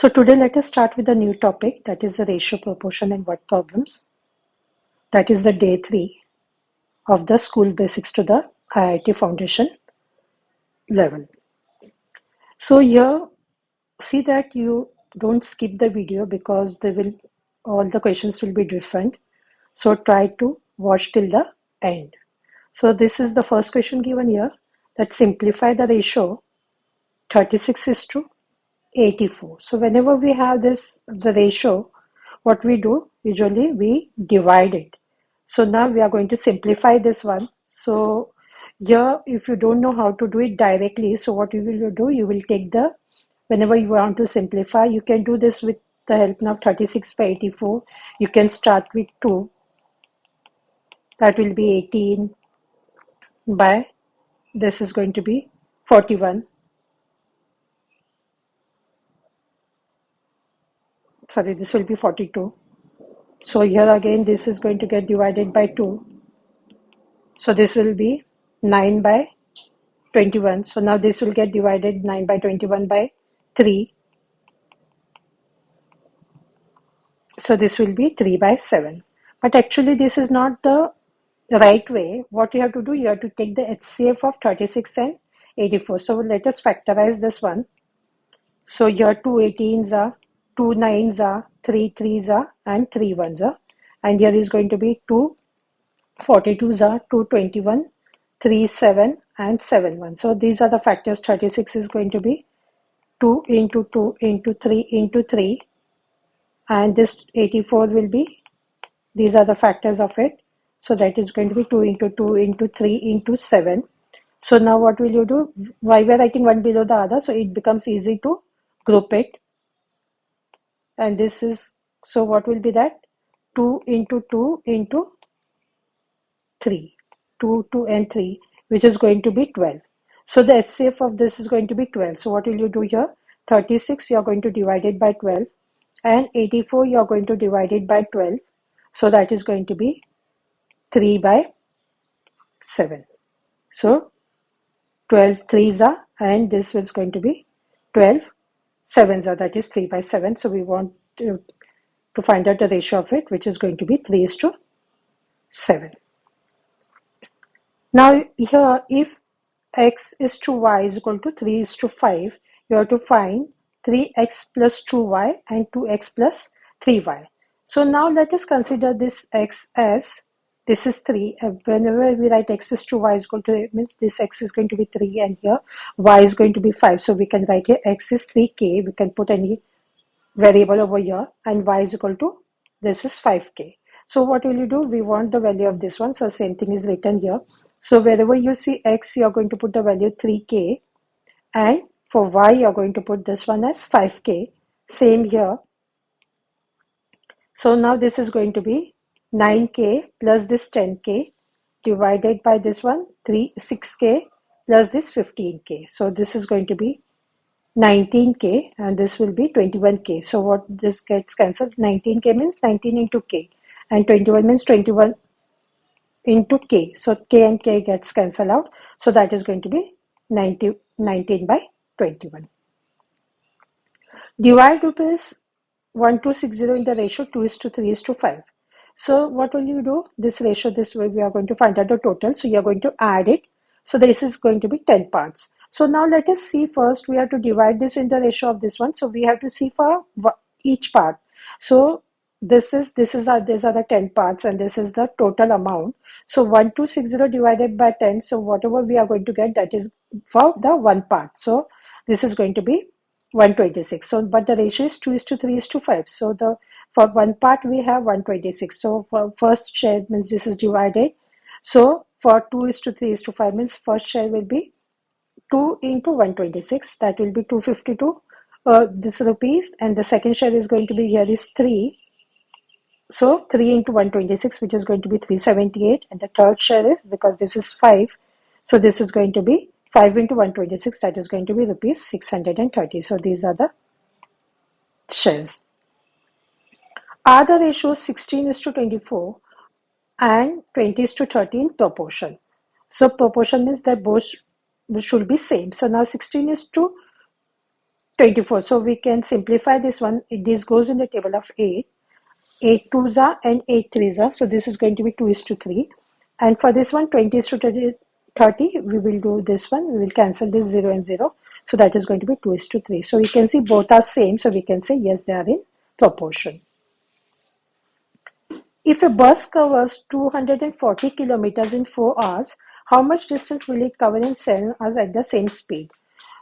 So today let us start with a new topic, that is the ratio, proportion and word problems. That is the day 3 of the school basics to the IIT Foundation level. So here see that you don't skip the video because all the questions will be different. So try to watch till the end. So this is the first question given here, that simplify the ratio 36 is to 84. So whenever we have the ratio, what we do, usually we divide it. So now we are going to simplify this one. So here, if you don't know how to do it directly, so what you will do, you will take whenever you want to simplify, you can do this with the help of 36 by 84. You can start with 2. That will be 18 by, this is going to be 41. Sorry, this will be 42. So here again, this is going to get divided by 2. So this will be 9 by 21. So now this will get divided 9 by 21 by 3. So this will be 3 by 7. But actually this is not the right way. What you have to do, you have to take the HCF of 36 and 84. So let us factorize this one. So here 2 18s are, 2 9s are, 3 3s are, and 3 1s are. And here is going to be 2 42s are, 2 21, 3 7, and 7 1. So these are the factors. 36 is going to be 2 into 2 into 3 into 3. And this 84 will be, these are the factors of it. So that is going to be 2 into 2 into 3 into 7. So now what will you do? Why we are writing one below the other? So it becomes easy to group it. And this is, so what will be that? 2 into 2 into 3. 2, 2 and 3, which is going to be 12. So the HCF of this is going to be 12. So what will you do here? 36 you are going to divide it by 12, and 84 you are going to divide it by 12. So that is going to be 3 by 7. So 12 3s are, and this is going to be 12 7s are, that is 3 by 7. So we want to find out the ratio of it, which is going to be 3 is to 7. Now here, if x is to y is equal to 3 is to 5, you have to find 3x plus 2y and 2x plus 3y. So now let us consider this x as, this is 3. Whenever we write x is to y is equal to, it means this x is going to be 3 and here y is going to be 5. So we can write here x is 3k. We can put any variable over here, and y is equal to, this is 5k. So what will you do? We want the value of this one. So same thing is written here. So wherever you see x, you are going to put the value 3k, and for y, you are going to put this one as 5k. Same here. So now this is going to be 9k plus this 10k divided by this one 6k plus this 15k. So this is going to be 19k, and this will be 21k. So what this gets cancelled? 19k means 19 into k, and 21 means 21 into k. So k and k gets cancelled out. So that is going to be 19 by 21. Divide rupees 1260 in the ratio 2 is to 3 is to 5. So what will you do? This ratio, this way we are going to find out the total. So you are going to add it. So this is going to be 10 parts. So now let us see first, we have to divide this in the ratio of this one. So we have to see for each part. So these are the 10 parts, and this is the total amount. So 1260 divided by 10. So whatever we are going to get, that is for the one part. So this is going to be 126. So but the ratio is 2 is to 3 is to 5. So for one part we have 126. So for first share means this is divided. So for 2 is to 3 is to 5 means first share will be 2 into 126. That will be 252 this rupees, and the second share is going to be, here is 3. So 3 into 126, which is going to be 378, and the third share is, because this is 5, so this is going to be 5 into 126, that is going to be rupees 630. So these are the shares. Are the ratios 16 is to 24 and 20 is to 30 in proportion? So proportion means that both should be same. So now 16 is to 24. So we can simplify this one. This goes in the table of 8. 8 twos are and 8 threes are. So this is going to be 2 is to 3. And for this one, 20 is to 30, we will do this one. We will cancel this 0 and 0. So that is going to be 2 is to 3. So we can see both are same. So we can say yes, they are in proportion. If a bus covers 240 kilometers in 4 hours, how much distance will it cover in 7 hours at the same speed?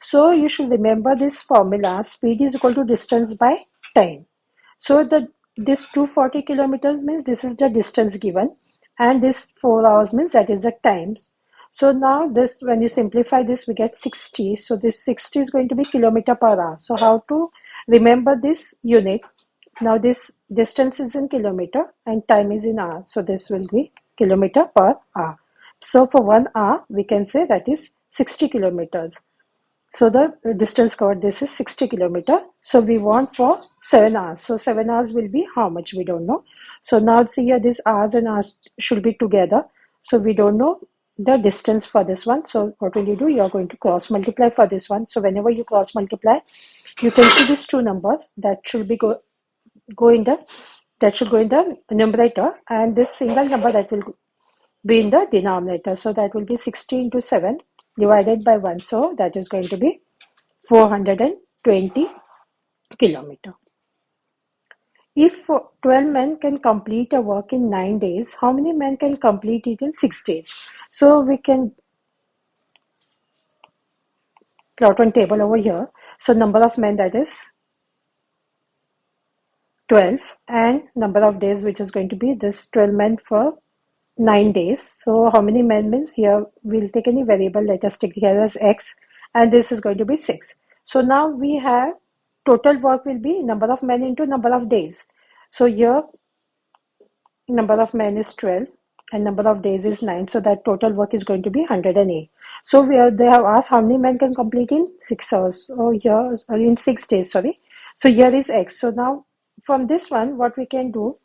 So you should remember this formula. Speed is equal to distance by time. So this 240 kilometers means this is the distance given, and this 4 hours means that is the times. So now this, when you simplify this, we get 60. So this 60 is going to be kilometer per hour. So how to remember this unit? Now this distance is in kilometer and time is in hour. So this will be kilometer per hour. So for 1 hour, we can say that is 60 kilometers. So the distance covered, this is 60 kilometer. So we want for 7 hours. So 7 hours will be how much? We don't know. So now see here, this hours and hours should be together. So we don't know the distance for this one. So what will you do? You're going to cross multiply for this one. So whenever you cross multiply, you can see these two numbers that should be go in the numerator, and this single number that will be in the denominator. So that will be 60 into 7 divided by 1. So that is going to be 420 kilometer. If 12 men can complete a work in 9 days, how many men can complete it in 6 days? So we can plot one table over here. So number of men, that is 12, and number of days, which is going to be this 12 men for 9 days. So how many men means, here we'll take any variable, let us take here as x, and this is going to be 6. So now we have total work will be number of men into number of days. So here number of men is 12 and number of days is 9. So that total work is going to be 108. So they have asked how many men can complete in 6 hours. So here in 6 days, sorry. So here is x. So now from this one, what we can do,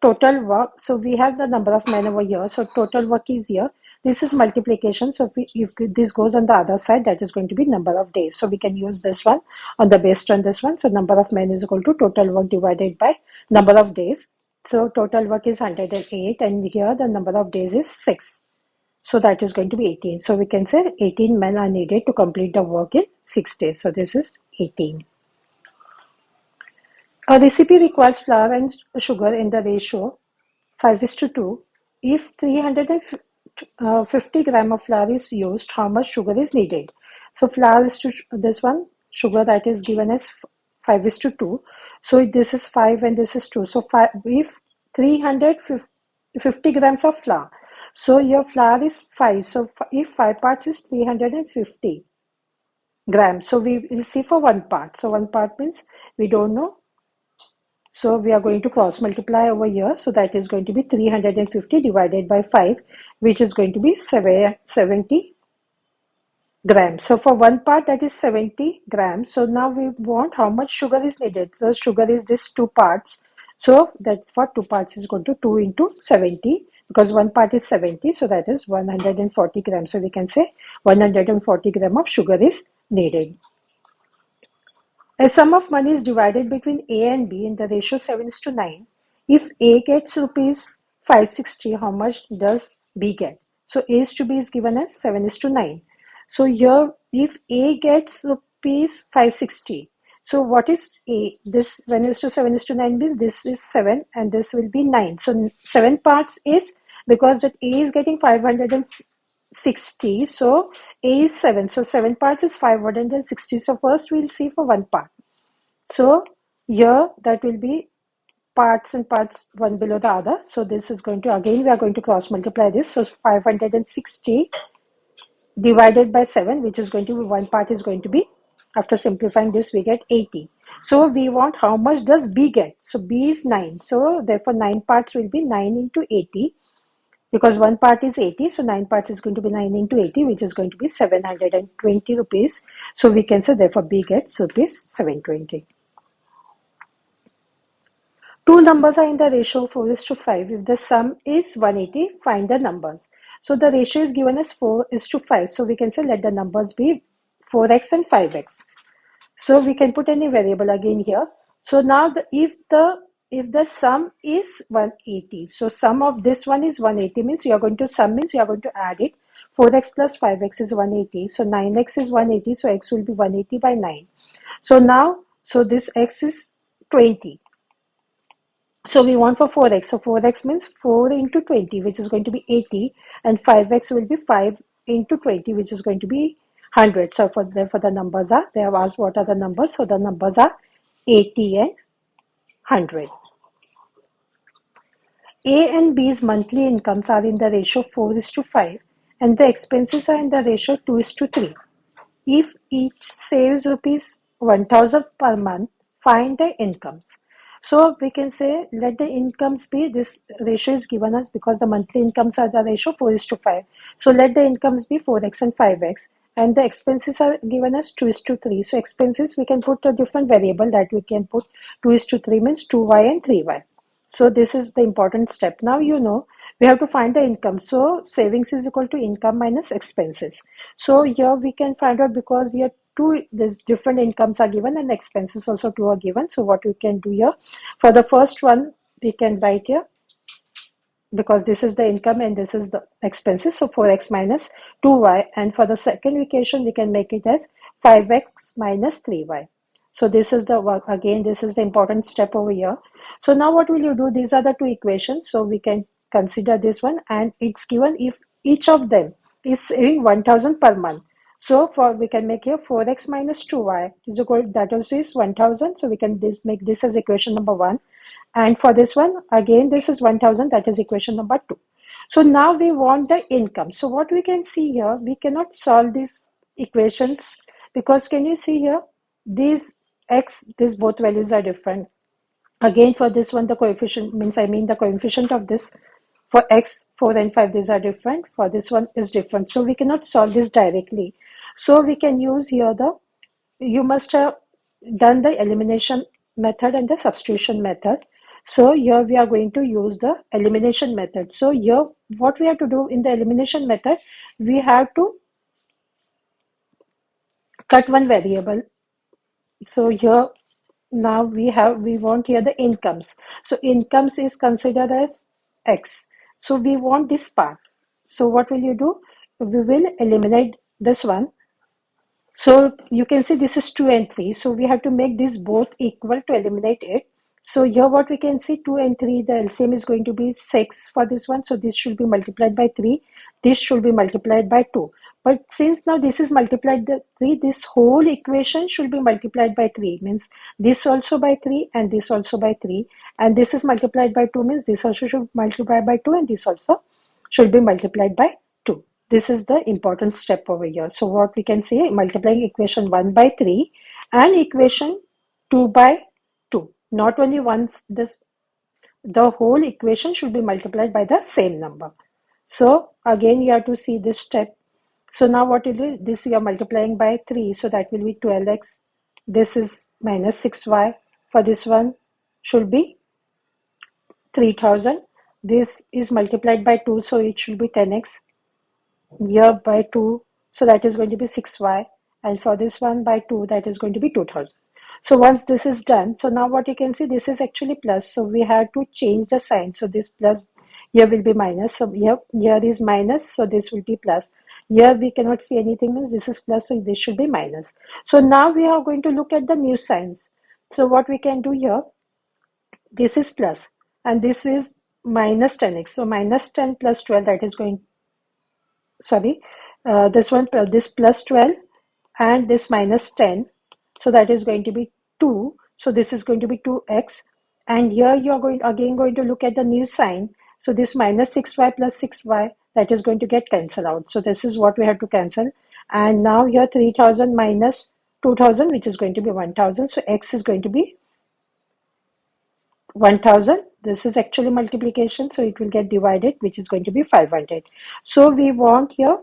total work. So we have the number of men over here. So total work is here. This is multiplication. So if this goes on the other side, that is going to be number of days. So we can use this one on the based on this one. So number of men is equal to total work divided by number of days. So total work is 108, and here the number of days is 6. So that is going to be 18. So we can say 18 men are needed to complete the work in 6 days. So this is 18. A recipe requires flour and sugar in the ratio 5:2. If 350 gram of flour is used, how much sugar is needed? So flour is to this one, sugar that is given as 5:2. So this is 5 and this is 2. So if 350 grams of flour, so your flour is 5. So if 5 parts is 350 grams. So we will see for 1 part. So 1 part means we don't know. So we are going to cross multiply over here. So that is going to be 350 divided by 5, which is going to be 70 grams. So for 1 part, that is 70 grams. So now we want how much sugar is needed. So sugar is this 2 parts. So that for 2 parts is going to 2 into 70, because 1 part is 70. So that is 140 grams. So we can say 140 gram of sugar is needed. A sum of money is divided between A and B in the ratio 7:9. If A gets rupees 560, how much does B get? So A is to B is given as 7:9. So here, if A gets rupees 560, so what is A? This 1:7:9 means this is 7 and this will be 9. So 7 parts is, because that A is getting 560, so A is 7. So 7 parts is 560. So first we'll see for 1 part. So here that will be parts and parts one below the other. So this is going to, again we are going to cross multiply this. So 560 divided by 7, which is going to be 1 part is going to be, after simplifying this, we get 80. So we want how much does B get? So B is 9. So therefore 9 parts will be 9 into 80. Because 1 part is 80, so 9 parts is going to be 9 into 80, which is going to be 720 rupees. So we can say therefore B gets rupees 720. Two numbers are in the ratio 4:5. If the sum is 180, find the numbers. So the ratio is given as 4:5. So we can say let the numbers be 4x and 5x. So we can put any variable again here. So now if the sum is 180, so sum of this one is 180 means you are going to sum means you are going to add it. 4x plus 5x is 180. So 9x is 180. So x will be 180 by 9. So now, so this x is 20. So we want for 4x. So 4x means 4 into 20, which is going to be 80. And 5x will be 5 into 20, which is going to be 100. So therefore the numbers are, they have asked what are the numbers. So the numbers are 80 and 100. A and B's monthly incomes are in the ratio 4:5 and the expenses are in the ratio 2:3. If each saves rupees 1000 per month, find the incomes. So we can say let the incomes be, this ratio is given us because the monthly incomes are the ratio 4:5. So let the incomes be 4x and 5x and the expenses are given as 2:3. So expenses we can put a different variable that we can put 2:3 means 2y and 3y. So this is the important step. Now you know we have to find the income. So savings is equal to income minus expenses. So here we can find out because here there's different incomes are given and expenses also two are given. So what we can do here, for the first one we can write here, because this is the income and this is the expenses, so 4x minus 2y, and for the second equation we can make it as 5x minus 3y. So this is the work again, this is the important step over here. So now what will you do, these are the two equations, so we can consider this one and it's given if each of them is saving 1000 per month. So for we can make here 4x minus 2y is equal, that also is 1000, so we can make this as equation number 1. And for this one, again, this is 1000, that is equation number 2. So now we want the income. So what we can see here, we cannot solve these equations because can you see here, these x, these both values are different. Again, for this one, the coefficient means, the coefficient of this for x, 4 and 5, these are different. For this one is different. So we cannot solve this directly. So we can use here you must have done the elimination method and the substitution method. So here we are going to use the elimination method. So here what we have to do in the elimination method, we have to cut one variable. So here now we want here the incomes. So incomes is considered as x. So we want this part. So what will you do? We will eliminate this one. So you can see this is 2 and 3. So we have to make this both equal to eliminate it. So here what we can see, 2 and 3, the LCM is going to be 6 for this one. So this should be multiplied by 3. This should be multiplied by 2. But since now this is multiplied by 3, this whole equation should be multiplied by 3. Means this also by 3 and this also by 3. And this is multiplied by 2 means this also should multiply by 2 and this also should be multiplied by 2. This is the important step over here. So what we can say, multiplying equation 1 by 3 and equation 2 by 2. Not only once, the whole equation should be multiplied by the same number. So again you have to see this step. So now what you do, this you are multiplying by 3, so that will be 12x. This is minus 6y. For this one should be 3000. This is multiplied by 2, so it should be 10x. Here by 2, so that is going to be 6y, and for this one by 2, that is going to be 2000. So once this is done, so now what you can see, this is actually plus, so we have to change the sign. So this plus here will be minus, so here is minus, so this will be plus. Here we cannot see anything, means this is plus, so this should be minus. So now we are going to look at the new signs. So what we can do here, this is plus and this is minus 10x. So minus 10 plus 12, that is going, sorry, this one, this plus 12 and this minus 10, so that is going to be 2. So this is going to be 2x, and here you are going to look at the new sign. So this minus 6y plus 6y, that is going to get cancelled out. So this is what we have to cancel. And now here 3000 minus 2000, which is going to be 1000. So x is going to be 1000. This is actually multiplication, so it will get divided, which is going to be 500. So we want here,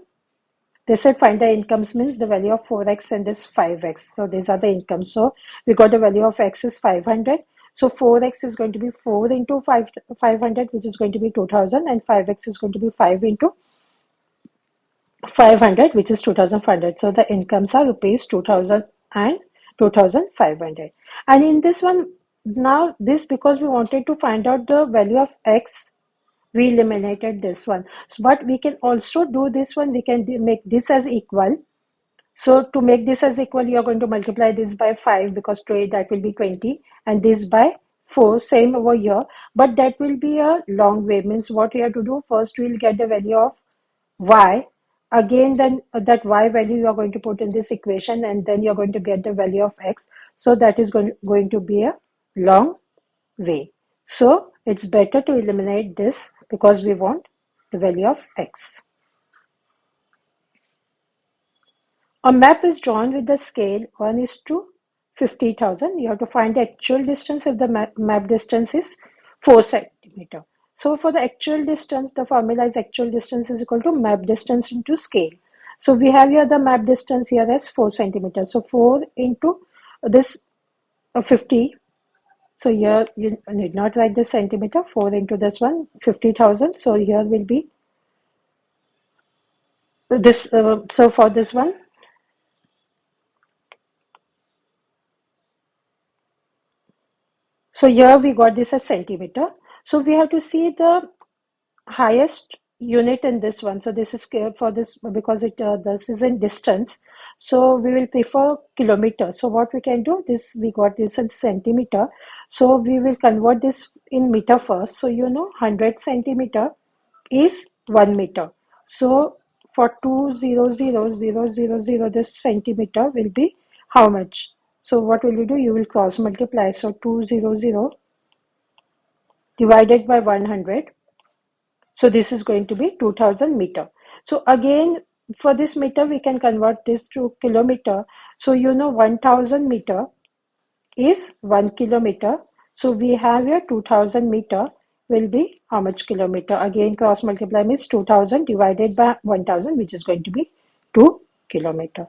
they said find the incomes, means the value of 4x and this 5x. So these are the incomes. So we got the value of x is 500. So 4x is going to be 4 into 500, which is going to be 2000, and 5x is going to be 5 into 500, which is 2500. So the incomes are rupees 2000 and 2500. And in this one, now this, because we wanted to find out the value of x, we eliminated this one. But we can also do this one, we can make this as equal. So to make this as equal, you are going to multiply this by 5, because that will be 20, and this by 4, same over here. But that will be a long way. Means what you have to do, first we will get the value of y. Again, then that y value you are going to put in this equation, and then you're going to get the value of x. So that is going to be a long way. So it's better to eliminate this, because we want the value of x. A map is drawn with the scale 1 is to 50,000. You have to find the actual distance if the map distance is 4 centimeter. So for the actual distance, the formula is actual distance is equal to map distance into scale. So we have here the map distance here as 4 centimeters. So 4 into this 50. So here you need not write the centimeter. 4 into this one, 50,000. So here will be this. So for this one, so here we got this as centimeter. So we have to see the highest unit in this one. So this is for this, because this is in distance. So we will prefer kilometer. So what we can do, this we got this in centimeter. So we will convert this in meter first. So 100 centimeter is 1 meter. So for 200,000, this centimeter will be how much? So what will you do? You will cross multiply. So 200 divided by 100. So this is going to be 2000 meter. So again, for this meter, we can convert this to kilometer. So 1000 meter is 1 kilometer. So we have here 2000 meter will be how much kilometer? Again, cross multiply means 2000 divided by 1000, which is going to be 2 kilometer.